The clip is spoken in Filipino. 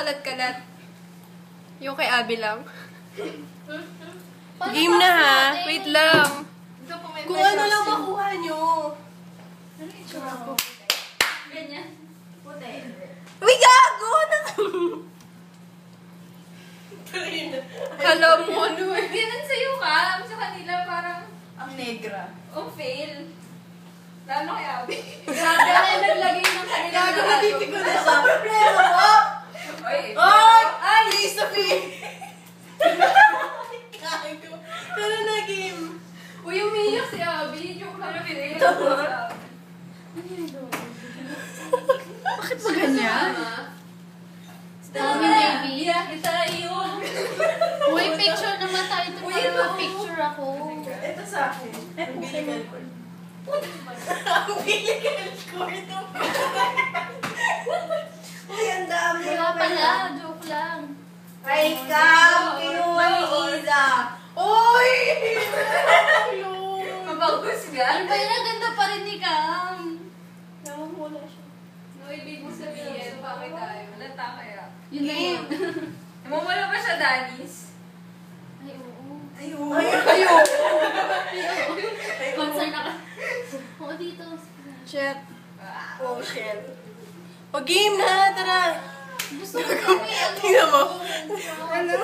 kalat-kalat. Yung kay Abby lang. Game na ha. Wait lang. Kung ano lang makuha nyo. Ganyan. Puti. Uy, gago! Kala mo ano eh. Ganun sa'yo ka. Sa kanila parang Ang negra. fail. Lalo kay Abby. Grabe na naglagay ng kanila. Gago, nabibig ko na sa problema mo! Oy! Ay! Sophie! Gago. Pero na game. Uy, umiyak si Abby. Joke lang fail. Bakit ba ganyan? Dami, baby. Kita yun. Uy, picture naman tayo. Ito para picture ako. Ito sa akin. Umbilical cord. Umbilical cord. Uy, ang dami. Wala pala, joke lang. Ay, ikaw! Kinuha ni Iza. Uy! Mabagus nga. Ano ba yun? Ang ganda pa rin ni Cam. Namumula siya. No, ibig mo sabihin, bakit tayo? Lata kaya. Yun na yun. Namumula ba siya, Danis? Ay, oo. Ayun. Ayun. Concern ako. Oo, dito. Shit. Oh, shit. O game na, tara. Gusto ko kami. Tingnan mo. Ano?